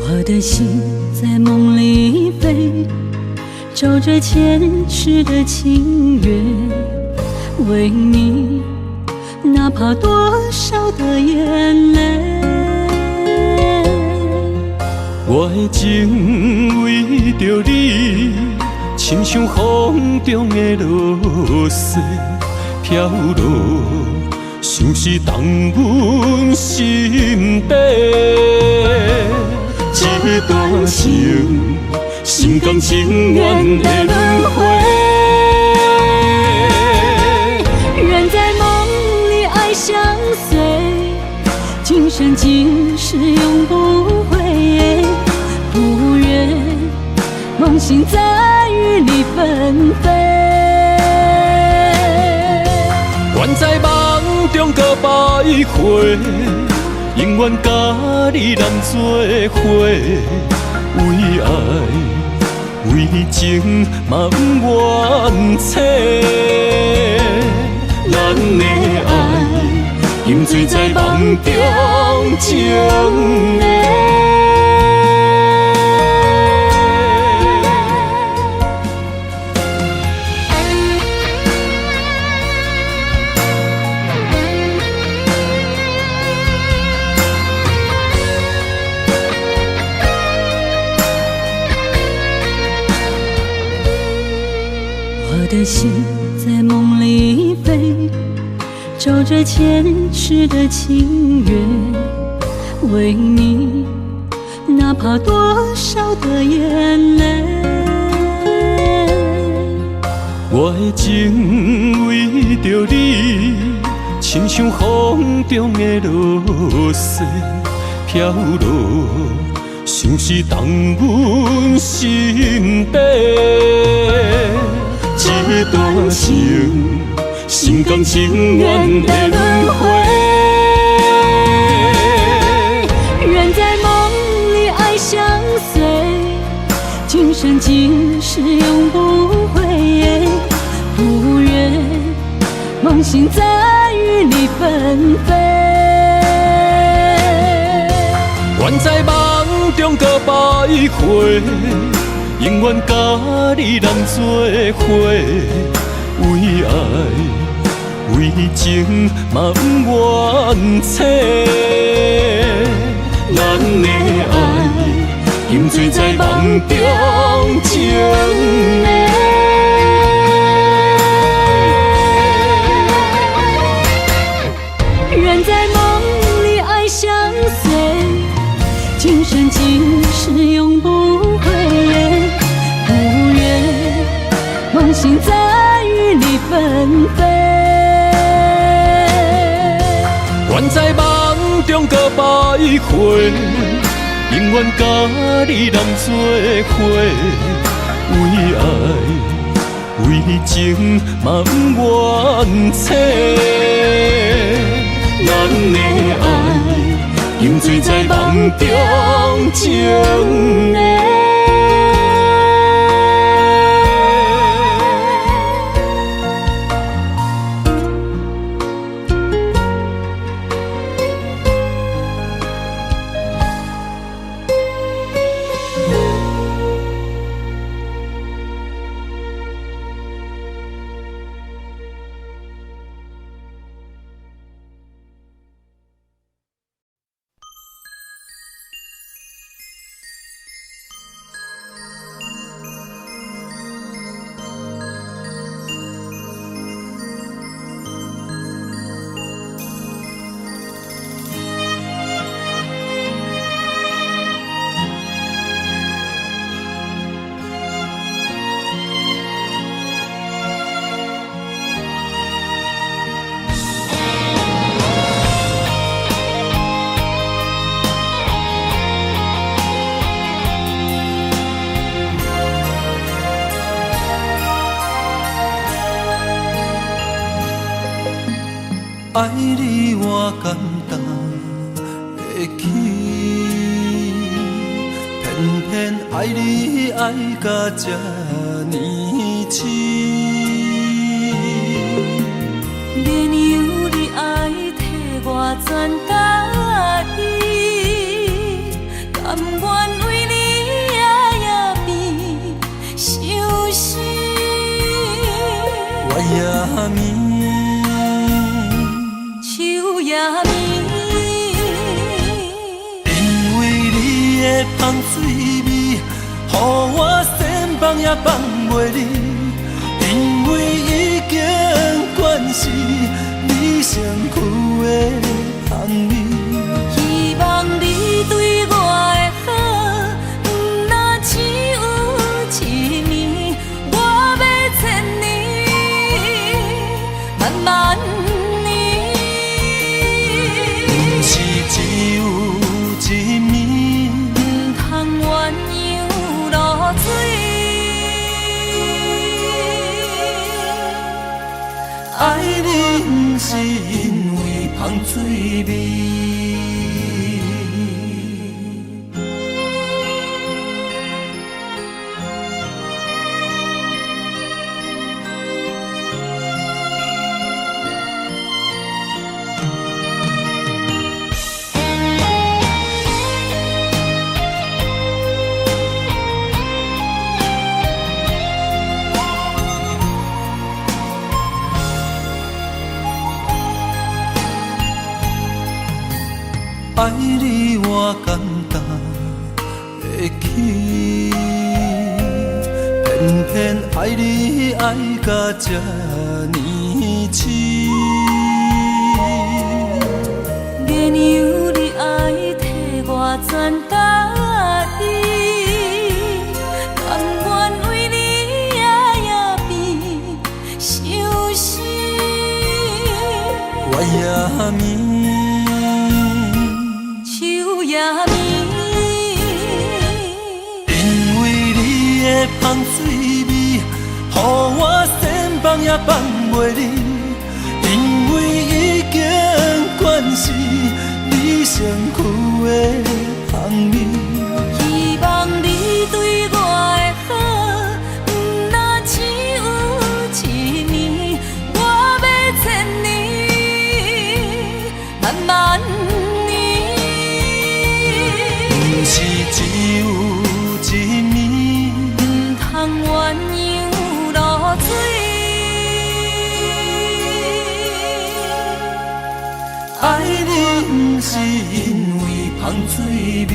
我的心在梦里飞，找着前世的情缘，为你哪怕多少的眼泪。我的情为着你，亲像风中的落雪飘落，像是动阮心底。这段情，心甘情愿的轮回。人在梦里爱相随，今生今世永不悔。不愿梦醒在雨里纷飞。愿在梦中搁徘徊，永远甲你人做伙，为爱为情嘛不愿切，咱的爱饮醉在梦中情的。我的心在梦里飞，找着前世的情缘，为你哪怕多少的眼泪。我的情为着你，亲像风中的落雪飘落，像是冻阮心底。这段情，心甘情愿的轮回。人在梦里爱相随，今生今世永不悔。不愿梦醒在与你纷飞。愿在梦中搁徘徊，永远甲你人做伙，为爱为情嘛不愿切。咱的爱饮醉在梦中情的。人在梦里爱相随，今生今世永不悔。不愿梦醒在与你纷飞。愿在梦中搁徘徊，永远甲你人做伙，为爱为情嘛不愿切。咱的爱饮醉在梦中情的。爱你我简单会起，偏偏爱你爱甲这呢深。免由你爱替我全家己，甘愿为你夜夜变伤心。我也眠。因为你的香水味，予我先放也放袂离。因为已经惯是你身躯的香味。希望你对我的好，不那只有一年，我要千年，慢慢。爱你不是因为香水味。爱你我简单会起，偏偏爱你爱到这呢深。原由你爱替我全答应，甘愿为你夜夜变伤心。我也眠，树也眠，因为你的香水味，予我先放也放袂离。因为已经惯是你身躯的香味，希望你对我的好，不那只有一年，我要千年，慢慢年。不是只有一年，唔通鸳鸯落水。爱你不是因为香水味，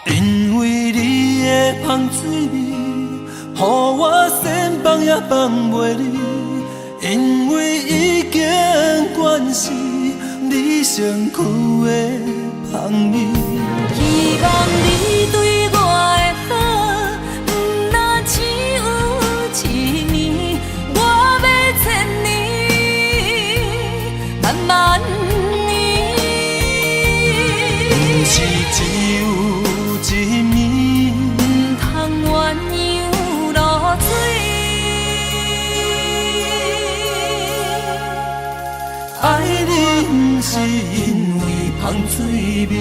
因为你的香水味，予我先放也放袂离。因为已经惯是你身躯的香味，希望你对我的好，不那只有一年，我要千年，慢慢年。不是只有一年，唔通鸳鸯落水。爱你不是因为香水味。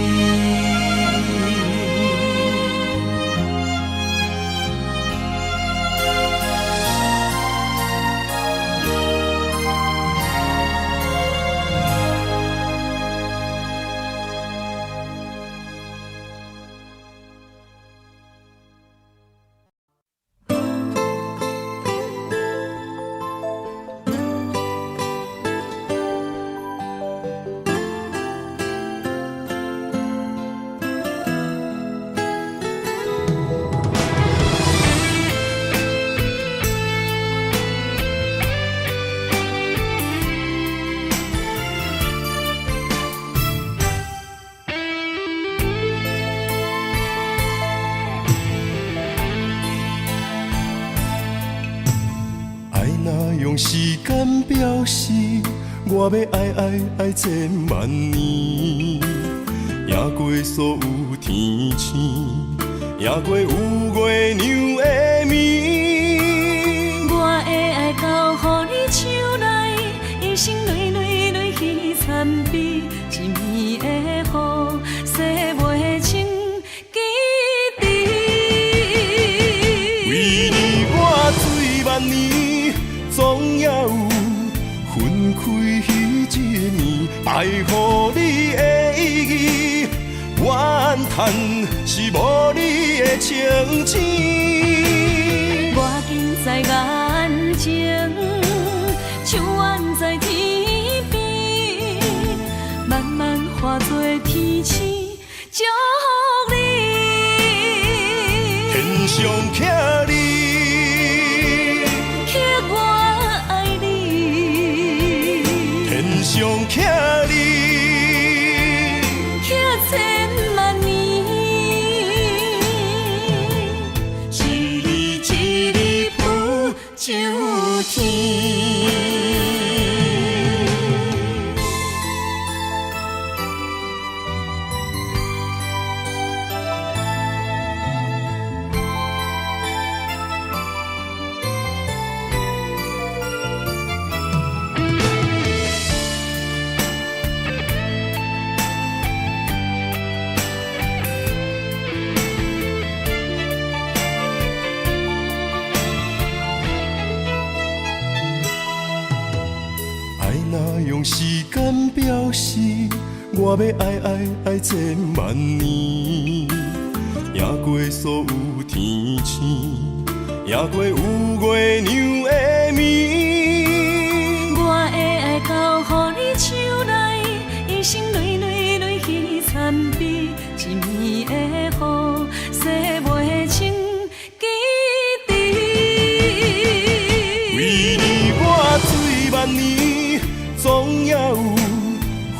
用时间表示，我要爱千万年，赢过所有天星，赢过有月娘的面。我的爱交予你手内，一生蕊蕊蕊去参比，一暝的雨，洗袂清记忆。为你我醉万年，总也有分开迄一年，爱予你的意义，怨叹是无你的情痴。我近在眼前，像远在天边，慢慢化作天星，祝福你。天上徛你，刻我爱你，天上徛你，刻千万年，一日一日浮上天。用时间表示，我要爱千万年，赢过所有天星，赢过有月娘的面。也有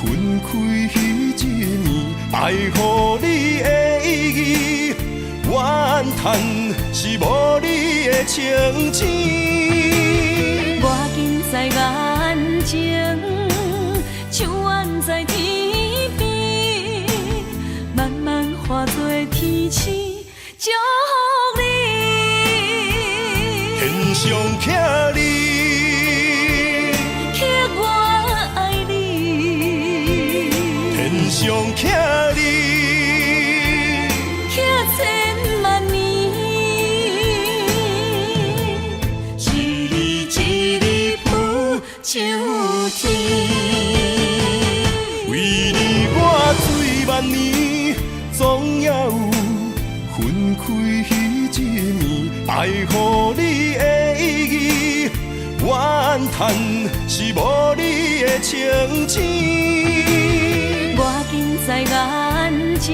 分开彼一年，爱予你的意义，怨叹是无你的情钱。我近在眼前，像远在天边，慢慢化作天赐，祝福你。天上徛你，刻我爱你，天上徛你，刻千万年，一日一日浮上天。为你我醉万年，总也有分开彼一年，爱予你的意义，怨叹是无你的情钱。我近在眼前，